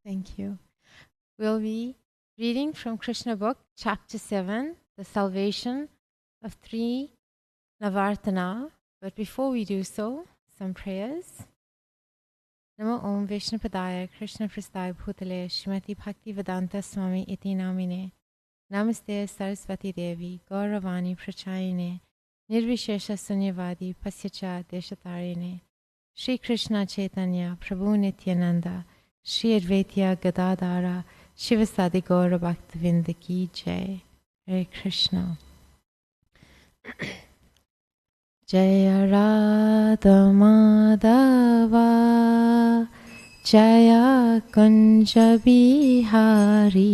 Thank you. We'll be reading from Krishna book, chapter 7, the salvation of 3 Navartana. But before we do so, some prayers. Namo Om Vishnu Padaya Krishna Prasthaya Bhutale Shrimati Bhakti Vedanta Swami Iti Namine Namaste Saraswati Devi Gauravani Prachayine Nirvishesha Sunyavadi Pasyacha Deshatarine Shri Krishna Chaitanya Prabhu Nityananda Shri Advaitya Gadadara Shivasadi Gaura Bhaktivinda Ki Jai. Hare Krishna. Jaya Radha Madhava Jaya Kunja Bihari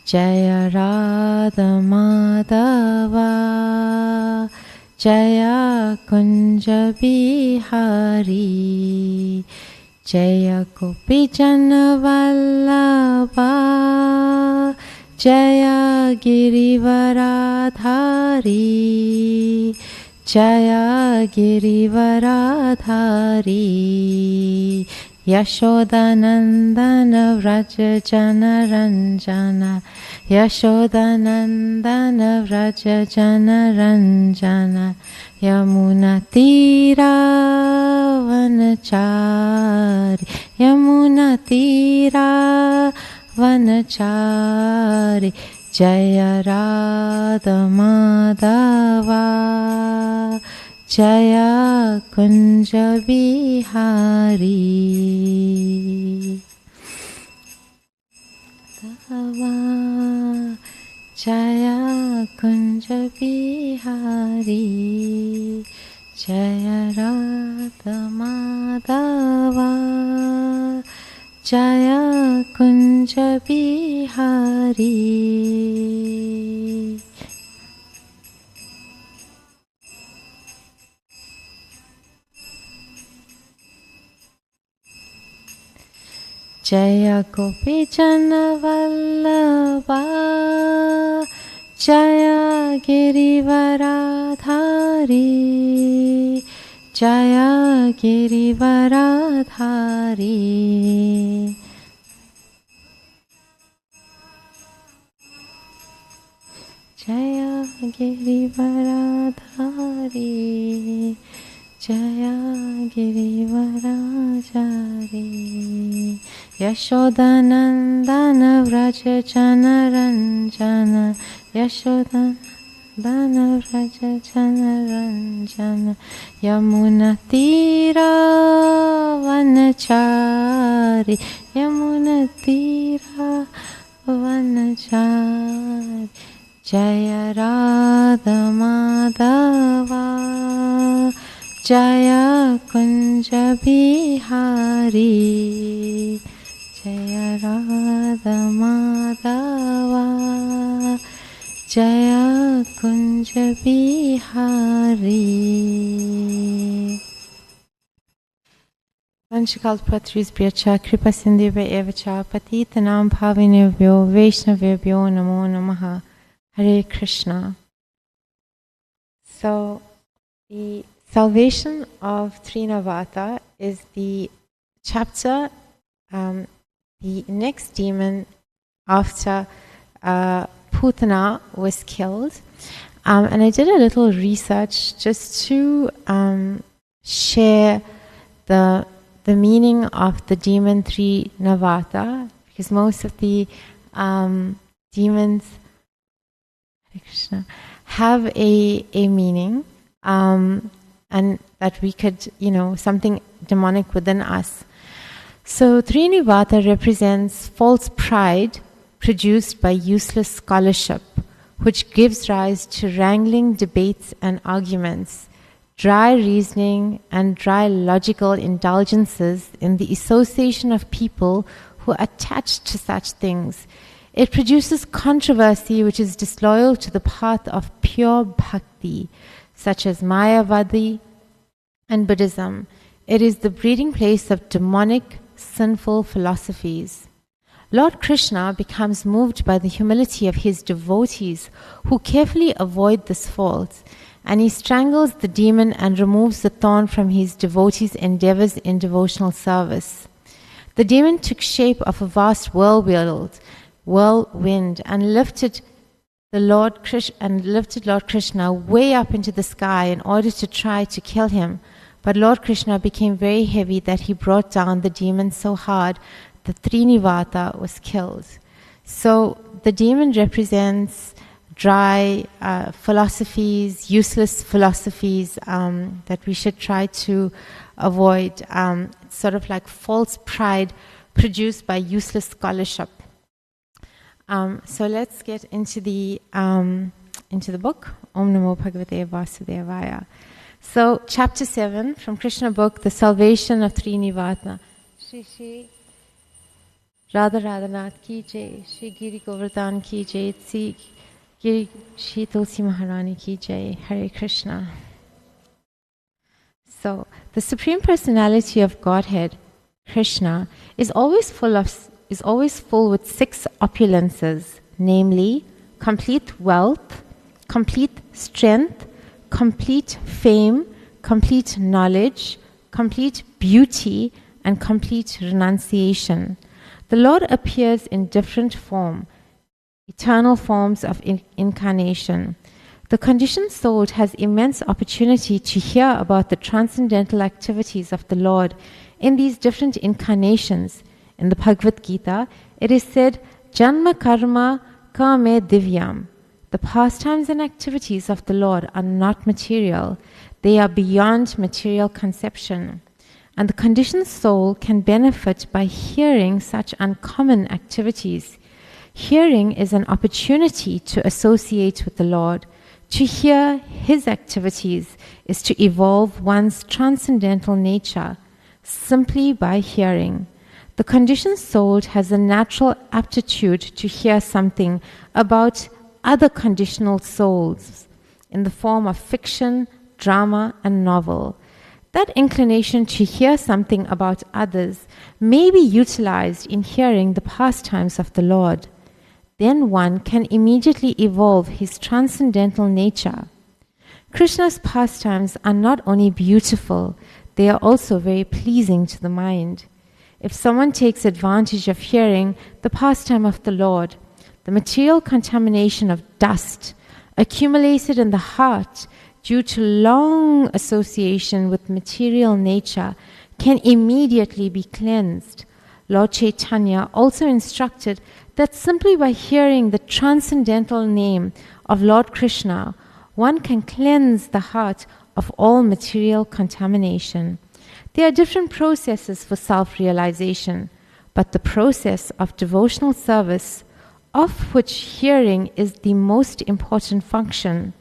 Jaya Radha Madhava Jaya Kunja Bihari Jaya Gopi Jana Vallabha Jaya Girivaradhari Jaya Girivaradhari Yashodanandana Vraja Jana Ranjana Yashodanandana Vraja Jana Ranjana Yamuna Tira Vanachari Yamuna Tira Vanachari Jaya Radha Madhava Jaya Kunja Bihari Dava Jaya Kunja Bihari Jaya Radha Madhava Jaya Kunja Bihari Jaya Gopi Jana Vallabha Jaya Girivaradhari Jaya Girivaradhari Jaya Girivaradhari Jaya Girivarajari Yashodanandana Vraja Jana Ranjana Yashodanandana Vraja Jana Ranjana Yamuna Tira Vanachari Yamuna Tira Vanachari Jaya Radha Madhava Jaya Kunja Bihari Jaya Radha Madhava Jaya Kunja Bihari Vanchakalpatris Priyacha Kripa Sindhya Evacha Patitanam Bhavinevyo Vaishnavebhyo Namo Namaha. Hare Krishna. So the salvation of Trinavata is the chapter, the next demon after Putana was killed. And I did a little research just to share the meaning of the demon Trinavata, because most of the demons Krishna, have a meaning, and that we could, something demonic within us. So Trinivata represents false pride produced by useless scholarship, which gives rise to wrangling debates and arguments, dry reasoning and dry logical indulgences in the association of people who are attached to such things. It produces controversy which is disloyal to the path of pure bhakti, such as Mayavadi and Buddhism. It is the breeding place of demonic, sinful philosophies. Lord Krishna becomes moved by the humility of his devotees who carefully avoid this fault, and he strangles the demon and removes the thorn from his devotees' endeavors in devotional service. The demon took shape of a vast whirlwind and lifted Lord Krishna way up into the sky in order to try to kill him. But Lord Krishna became very heavy that he brought down the demon so hard that Srinivata was killed. So the demon represents dry philosophies, useless philosophies that we should try to avoid. It's sort of like false pride produced by useless scholarship. So let's get into the book. Om Namo Bhagavate Vasudevaya. So chapter 7 from Krishna book, The Salvation of Srinivata. Shri Radha Radhanath ki jai, Shri Giri Govardhan ki jai, Shri Tulsi Maharani ki jai, Hare Krishna. So the Supreme Personality of Godhead, Krishna, is always full with 6 opulences, namely complete wealth, complete strength, complete fame, complete knowledge, complete beauty, and complete renunciation. The Lord appears in different eternal forms of incarnation. The conditioned soul has immense opportunity to hear about the transcendental activities of the Lord in these different incarnations. In the Bhagavad Gita, it is said, Janma karma kame divyam. The pastimes and activities of the Lord are not material. They are beyond material conception. And the conditioned soul can benefit by hearing such uncommon activities. Hearing is an opportunity to associate with the Lord. To hear His activities is to evolve one's transcendental nature simply by hearing. The conditioned soul has a natural aptitude to hear something about other conditional souls in the form of fiction, drama, and novel. That inclination to hear something about others may be utilized in hearing the pastimes of the Lord. Then one can immediately evolve his transcendental nature. Krishna's pastimes are not only beautiful, they are also very pleasing to the mind. If someone takes advantage of hearing the pastime of the Lord, the material contamination of dust accumulated in the heart due to long association with material nature can immediately be cleansed. Lord Chaitanya also instructed that simply by hearing the transcendental name of Lord Krishna, one can cleanse the heart of all material contamination. There are different processes for self-realization, but the process of devotional service, of which hearing is the most important function,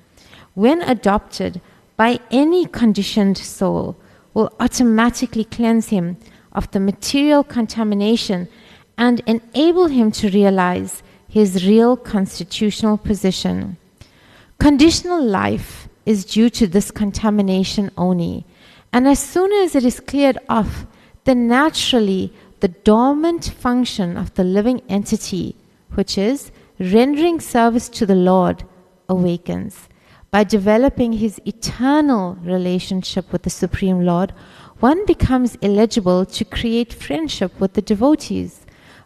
when adopted by any conditioned soul, will automatically cleanse him of the material contamination and enable him to realize his real constitutional position. Conditional life is due to this contamination only, and as soon as it is cleared off, then naturally the dormant function of the living entity, which is rendering service to the Lord, awakens. By developing his eternal relationship with the Supreme Lord, one becomes eligible to create friendship with the devotees.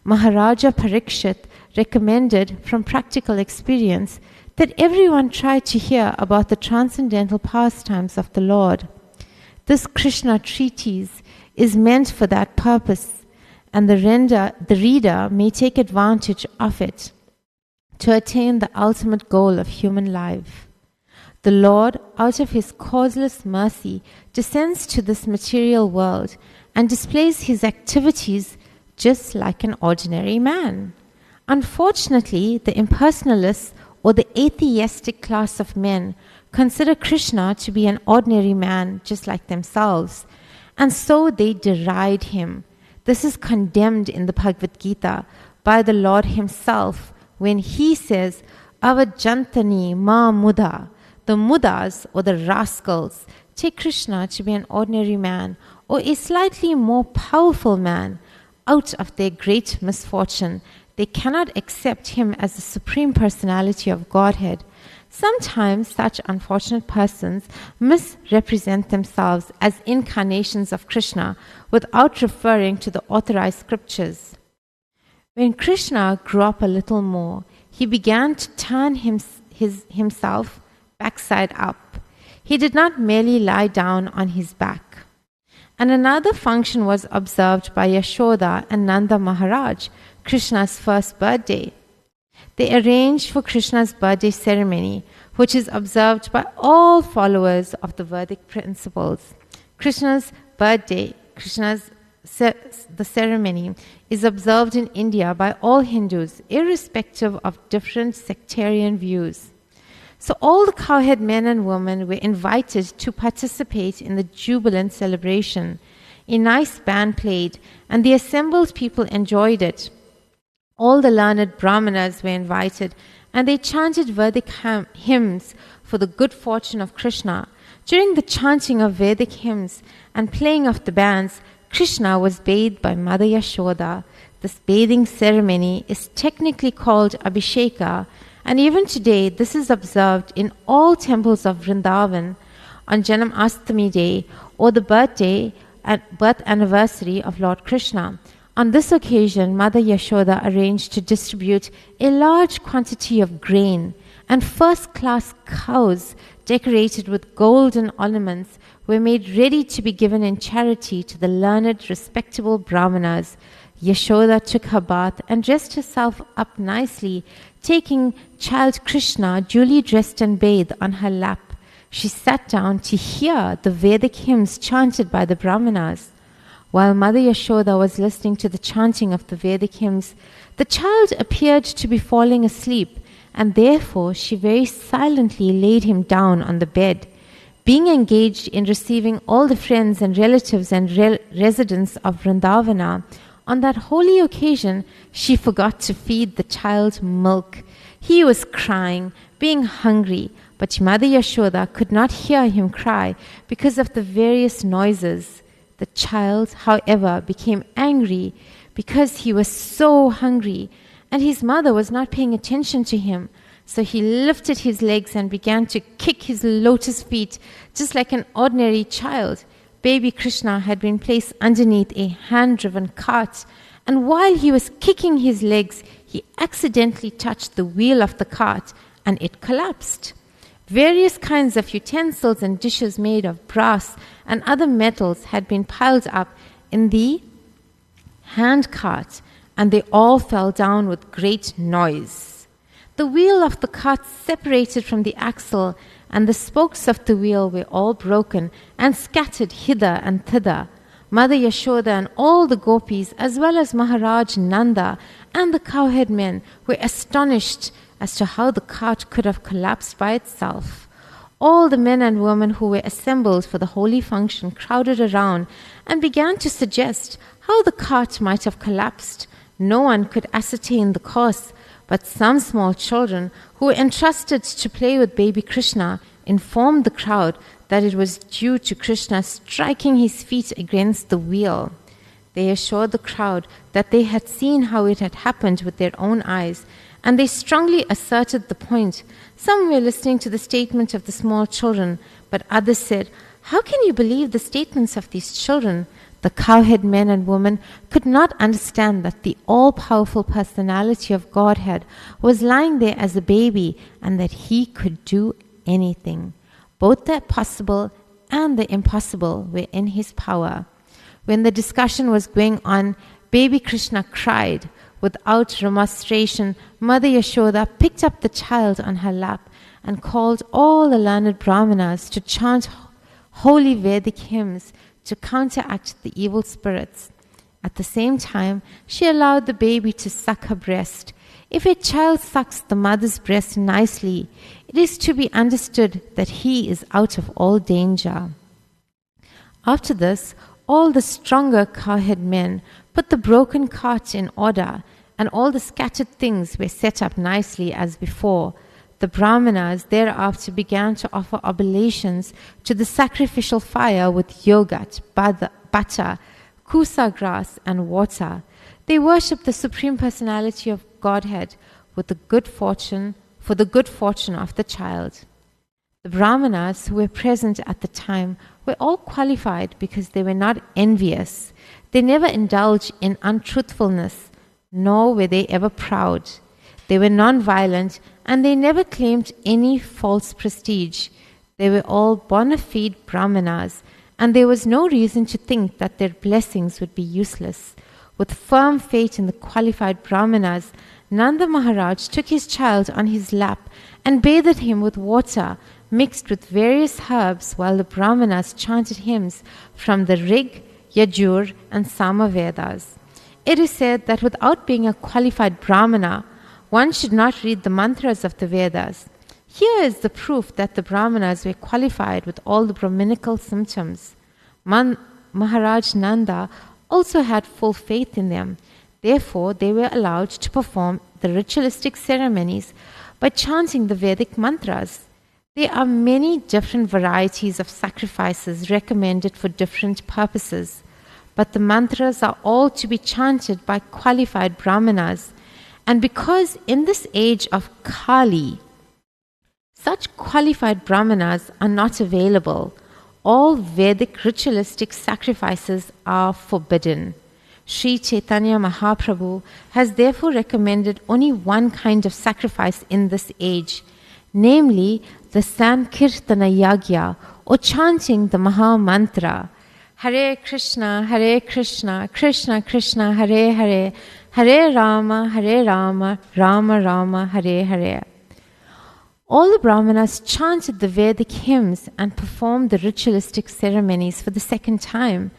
Maharaja Parikshit recommended from practical experience that everyone try to hear about the transcendental pastimes of the Lord. This Krishna treatise is meant for that purpose, and the reader may take advantage of it to attain the ultimate goal of human life. The Lord, out of His causeless mercy, descends to this material world and displays His activities just like an ordinary man. Unfortunately, the impersonalists or the atheistic class of men consider Krishna to be an ordinary man just like themselves, and so they deride him. This is condemned in the Bhagavad Gita by the Lord Himself when He says, Avajantani ma muda. The mudas, or the rascals, take Krishna to be an ordinary man or a slightly more powerful man. Out of their great misfortune, they cannot accept Him as the Supreme Personality of Godhead. Sometimes such unfortunate persons misrepresent themselves as incarnations of Krishna without referring to the authorized scriptures. When Krishna grew up a little more, he began to turn himself backside up. He did not merely lie down on his back. And another function was observed by Yashoda and Nanda Maharaj, Krishna's first birthday. They arranged for Krishna's birthday ceremony, which is observed by all followers of the Vedic principles. Krishna's birthday, the ceremony, is observed in India by all Hindus, irrespective of different sectarian views. So all the cowhead men and women were invited to participate in the jubilant celebration. A nice band played, and the assembled people enjoyed it. All the learned brahmanas were invited, and they chanted Vedic hymns for the good fortune of Krishna. During the chanting of Vedic hymns and playing of the bands, Krishna was bathed by Mother Yashoda. This bathing ceremony is technically called Abhisheka, and even today this is observed in all temples of Vrindavan on Janmashtami day or the birth anniversary of Lord Krishna. On this occasion, Mother Yashoda arranged to distribute a large quantity of grain, and first-class cows decorated with golden ornaments were made ready to be given in charity to the learned, respectable brahmanas. Yashoda took her bath and dressed herself up nicely, taking child Krishna, duly dressed and bathed, on her lap. She sat down to hear the Vedic hymns chanted by the brahmanas. While Mother Yashoda was listening to the chanting of the Vedic hymns, the child appeared to be falling asleep, and therefore she very silently laid him down on the bed. Being engaged in receiving all the friends and relatives and residents of Vrindavana, on that holy occasion she forgot to feed the child milk. He was crying, being hungry, but Mother Yashoda could not hear him cry because of the various noises. The child, however, became angry because he was so hungry, and his mother was not paying attention to him. So he lifted his legs and began to kick his lotus feet just like an ordinary child. Baby Krishna had been placed underneath a hand-driven cart, and while he was kicking his legs, he accidentally touched the wheel of the cart, and it collapsed. Various kinds of utensils and dishes made of brass and other metals had been piled up in the hand cart, and they all fell down with great noise. The wheel of the cart separated from the axle, and the spokes of the wheel were all broken and scattered hither and thither. Mother Yashoda and all the gopis, as well as Maharaj Nanda and the cowhead men, were astonished as to how the cart could have collapsed by itself. All the men and women who were assembled for the holy function crowded around and began to suggest how the cart might have collapsed. No one could ascertain the cause, but some small children who were entrusted to play with baby Krishna informed the crowd that it was due to Krishna striking his feet against the wheel. They assured the crowd that they had seen how it had happened with their own eyes, and they strongly asserted the point. Some were listening to the statement of the small children, but others said, "How can you believe the statements of these children?" The cowhead men and women could not understand that the all-powerful personality of Godhead was lying there as a baby and that he could do anything. Both the possible and the impossible were in his power. When the discussion was going on, baby Krishna cried. Without remonstration, Mother Yashoda picked up the child on her lap and called all the learned brahmanas to chant holy Vedic hymns to counteract the evil spirits. At the same time, she allowed the baby to suck her breast. If a child sucks the mother's breast nicely, it is to be understood that he is out of all danger. After this, all the stronger cowhead men put the broken cart in order, and all the scattered things were set up nicely as before. The brahmanas thereafter began to offer oblations to the sacrificial fire with yogurt, butter, kusa grass, and water. They worshipped the Supreme Personality of Godhead with the good fortune for the good fortune of the child. The Brahmanas who were present at the time were all qualified because they were not envious. They never indulged in untruthfulness, nor were they ever proud. They were non-violent, and they never claimed any false prestige. They were all bona fide Brahmanas, and there was no reason to think that their blessings would be useless. With firm faith in the qualified Brahmanas, Nanda Maharaj took his child on his lap and bathed him with water mixed with various herbs while the Brahmanas chanted hymns from the Rig, Yajur and Sama Vedas. It is said that without being a qualified Brahmana, one should not read the mantras of the Vedas. Here is the proof that the Brahmanas were qualified with all the Brahminical symptoms. Maharaj Nanda also had full faith in them. Therefore, they were allowed to perform the ritualistic ceremonies by chanting the Vedic mantras. There are many different varieties of sacrifices recommended for different purposes, but the mantras are all to be chanted by qualified Brahmanas. And because in this age of Kali, such qualified Brahmanas are not available, all Vedic ritualistic sacrifices are forbidden. Sri Chaitanya Mahaprabhu has therefore recommended only one kind of sacrifice in this age, namely the Sankirtana Yagya, or chanting the Maha Mantra, Hare Krishna, Krishna Krishna, Hare Hare, Hare Rama, Rama Rama, Hare Hare. All the Brahmanas chanted the Vedic hymns and performed the ritualistic ceremonies for the second time.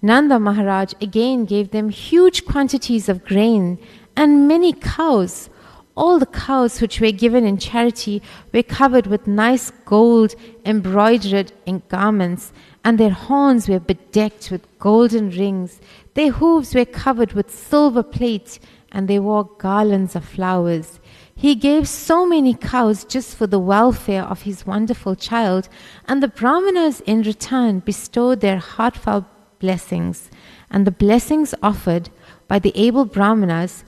Nanda Maharaj again gave them huge quantities of grain and many cows. All the cows which were given in charity were covered with nice gold embroidered in garments, and their horns were bedecked with golden rings. Their hooves were covered with silver plate, and they wore garlands of flowers. He gave so many cows just for the welfare of his wonderful child, and the Brahmanas in return bestowed their heartfelt blessings, and the blessings offered by the able Brahmanas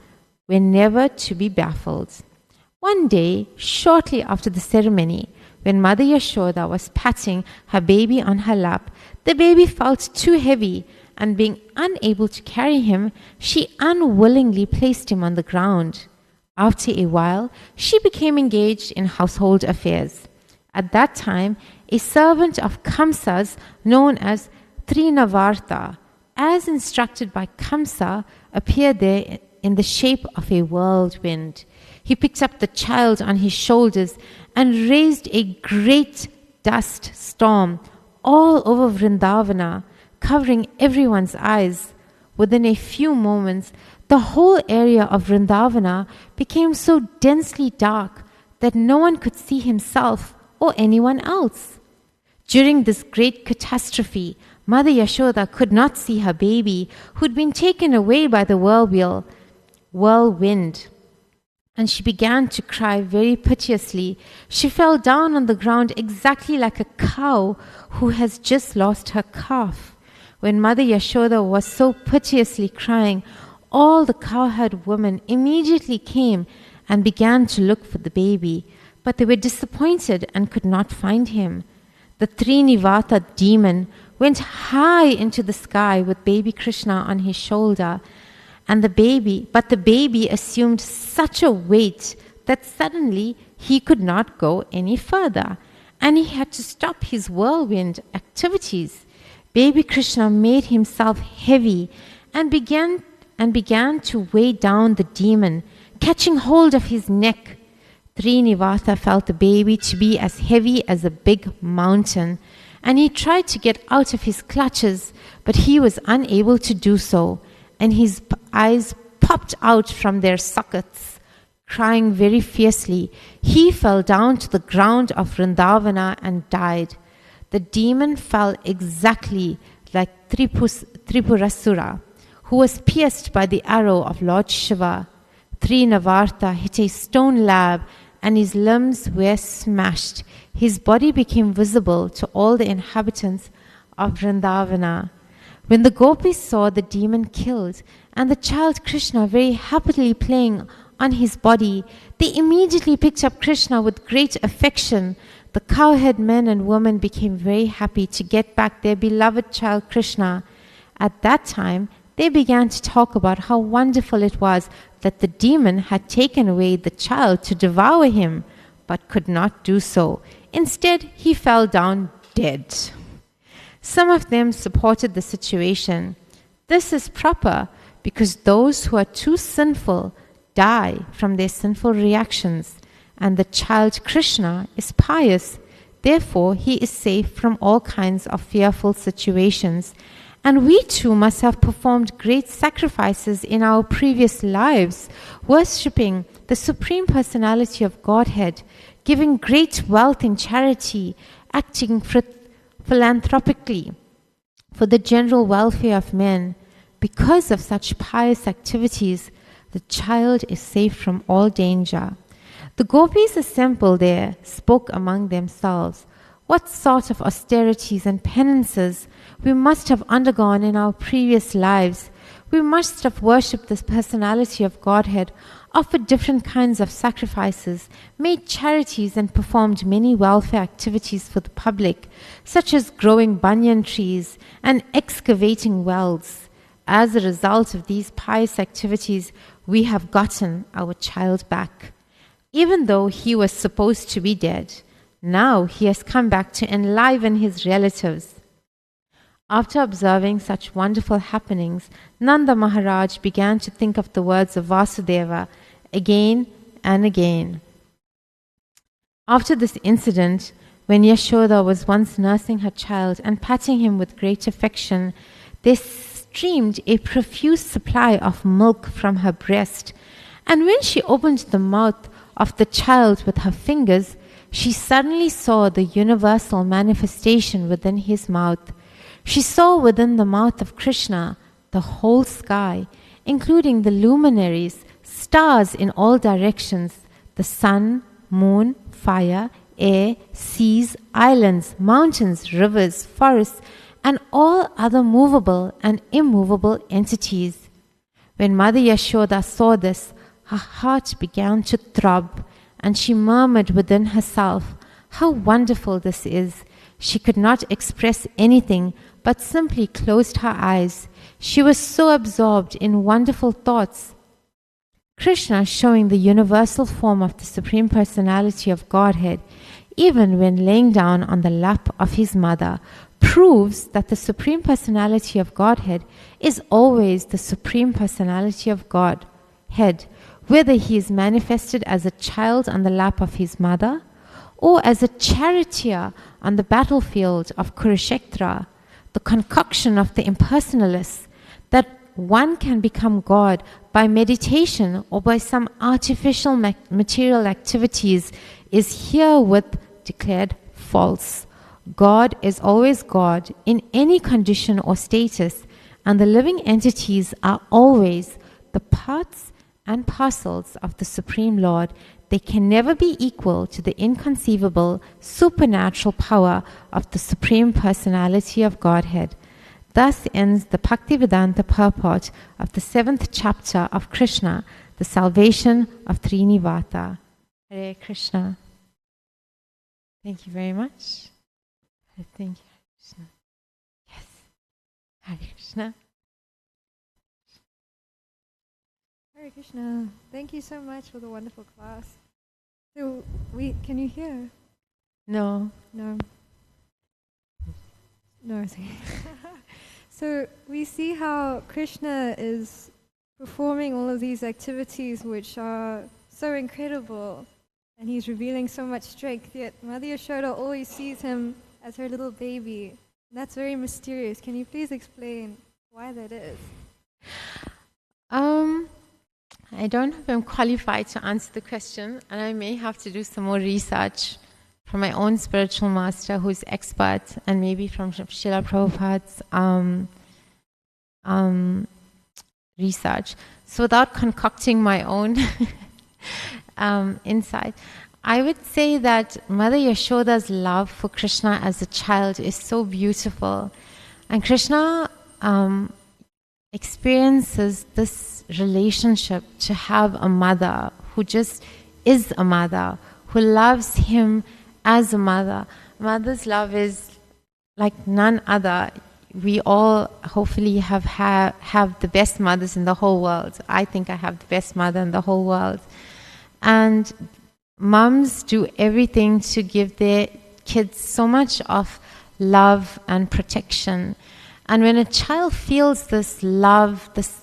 were never to be baffled. One day, shortly after the ceremony, when Mother Yashoda was patting her baby on her lap, the baby felt too heavy, and being unable to carry him, she unwillingly placed him on the ground. After a while, she became engaged in household affairs. At that time, a servant of Kamsa's known as Trinavarta, as instructed by Kamsa, appeared there in the shape of a whirlwind. He picked up the child on his shoulders and raised a great dust storm all over Vrindavana, covering everyone's eyes. Within a few moments, the whole area of Vrindavana became so densely dark that no one could see himself or anyone else. During this great catastrophe, Mother Yashoda could not see her baby, who'd been taken away by the whirlwind, and she began to cry very piteously. She fell down on the ground exactly like a cow who has just lost her calf. When Mother Yashoda was so piteously crying, all the cowherd women immediately came and began to look for the baby, but they were disappointed and could not find him. The Trinivata demon went high into the sky with baby Krishna on his shoulder, but the baby assumed such a weight that suddenly he could not go any further, and he had to stop his whirlwind activities. Baby Krishna made himself heavy and began to weigh down the demon, catching hold of his neck. Trinivata felt the baby to be as heavy as a big mountain, and he tried to get out of his clutches, but he was unable to do so, and his eyes popped out from their sockets. Crying very fiercely, he fell down to the ground of Vrindavana and died. The demon fell exactly like Tripurasura, who was pierced by the arrow of Lord Shiva. Trinavarta hit a stone slab, and his limbs were smashed. His body became visible to all the inhabitants of Vrindavana. When the gopis saw the demon killed and the child Krishna very happily playing on his body, they immediately picked up Krishna with great affection. The cowherd men and women became very happy to get back their beloved child Krishna. At that time, they began to talk about how wonderful it was that the demon had taken away the child to devour him, but could not do so. Instead, he fell down dead. Some of them supported the situation. This is proper because those who are too sinful die from their sinful reactions, and the child Krishna is pious. Therefore, he is safe from all kinds of fearful situations. And we too must have performed great sacrifices in our previous lives, worshipping the Supreme Personality of Godhead, giving great wealth in charity, acting philanthropically for the general welfare of men. Because of such pious activities, the child is safe from all danger. The gopis assembled there spoke among themselves. What sort of austerities and penances we must have undergone in our previous lives. We must have worshipped this personality of Godhead, offered different kinds of sacrifices, made charities and performed many welfare activities for the public, such as growing banyan trees and excavating wells. As a result of these pious activities, we have gotten our child back. Even though he was supposed to be dead, now he has come back to enliven his relatives. After observing such wonderful happenings, Nanda Maharaj began to think of the words of Vasudeva again and again. After this incident, when Yashoda was once nursing her child and patting him with great affection, there streamed a profuse supply of milk from her breast, and when she opened the mouth of the child with her fingers, she suddenly saw the universal manifestation within his mouth. She saw within the mouth of Krishna the whole sky, including the luminaries, stars in all directions, the sun, moon, fire, air, seas, islands, mountains, rivers, forests, and all other movable and immovable entities. When Mother Yashoda saw this, her heart began to throb, and she murmured within herself, "How wonderful this is!" She could not express anything, but simply closed her eyes. She was so absorbed in wonderful thoughts. Krishna, showing the universal form of the Supreme Personality of Godhead, even when laying down on the lap of his mother, proves that the Supreme Personality of Godhead is always the Supreme Personality of Godhead, whether he is manifested as a child on the lap of his mother or as a charioteer on the battlefield of Kurukshetra. The concoction of the impersonalists, that one can become God by meditation or by some artificial material activities, is herewith declared false. God is always God in any condition or status, and the living entities are always the parts and parcels of the Supreme Lord. They can never be equal to the inconceivable supernatural power of the Supreme Personality of Godhead. Thus ends the Bhaktivedanta purport of the 7th chapter of Krishna, the salvation of Srinivata. Hare Krishna. Thank you very much. Thank you, Krishna. Yes. Hare Krishna. Hare Krishna. Thank you so much for the wonderful class. So can you hear? No. No. No. So we see how Krishna is performing all of these activities which are so incredible, and he's revealing so much strength, yet Mother Yashoda always sees him as her little baby. That's very mysterious. Can you please explain why that is? I don't know if I'm qualified to answer the question, and I may have to do some more research from my own spiritual master who's expert, and maybe from Srila Prabhupada's research. So without concocting my own insight, I would say that Mother Yashoda's love for Krishna as a child is so beautiful. And Krishna experiences this relationship to have a mother who just is a mother, who loves him as a mother. Mother's love is like none other. We all hopefully have the best mothers in the whole world. I think I have the best mother in the whole world. And mums do everything to give their kids so much of love and protection. And when a child feels this love, this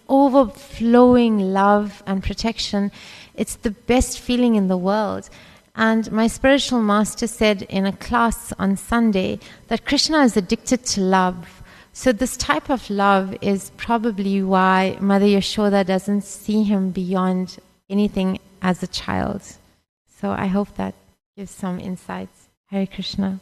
overflowing love and protection, it's the best feeling in the world. And my spiritual master said in a class on Sunday that Krishna is addicted to love. So this type of love is probably why Mother Yashoda doesn't see him beyond anything as a child. So I hope that gives some insights. Hare Krishna.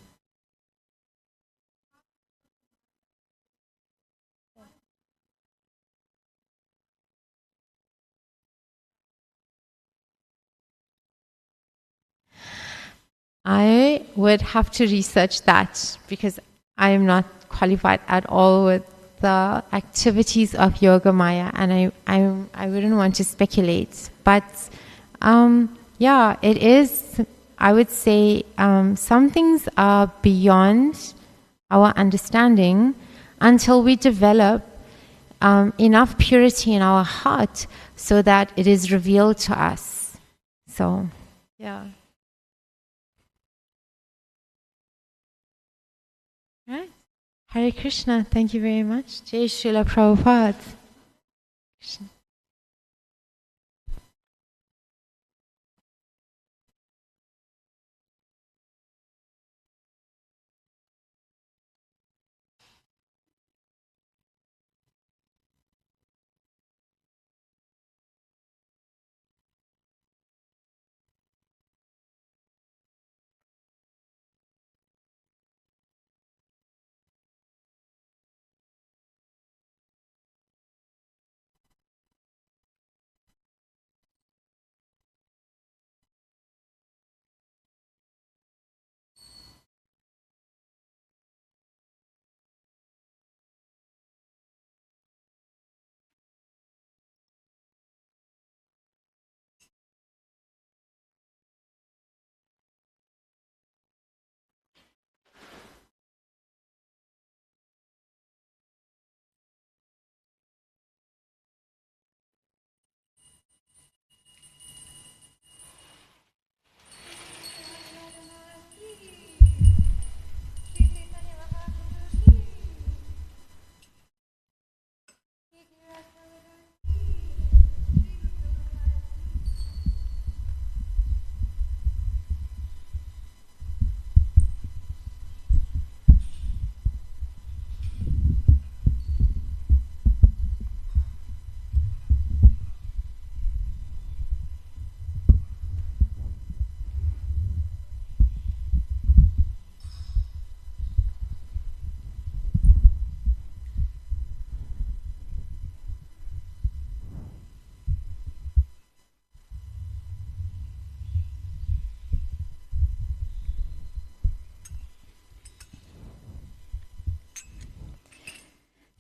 I would have to research that because I am not qualified at all with the activities of Yoga Maya, and I wouldn't want to speculate. But yeah, it is. I would say some things are beyond our understanding until we develop enough purity in our heart so that it is revealed to us. So, yeah. Right. Hare Krishna, thank you very much. Jai Srila Prabhupada. Krishna.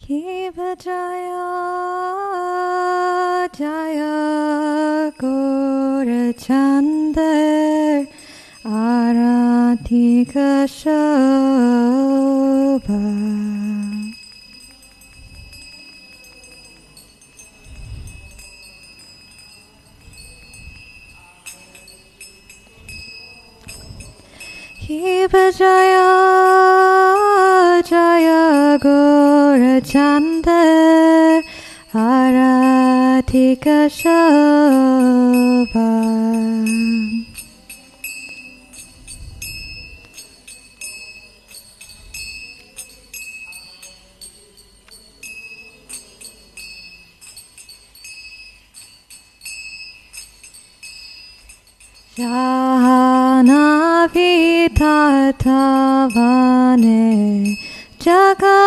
Kiva Jaya Jaya Gora Chander Aratika Shobha. Kiva Jaya Jaya Gora Chander Aratika Shobha. Jana Vitatavane Jagamanalo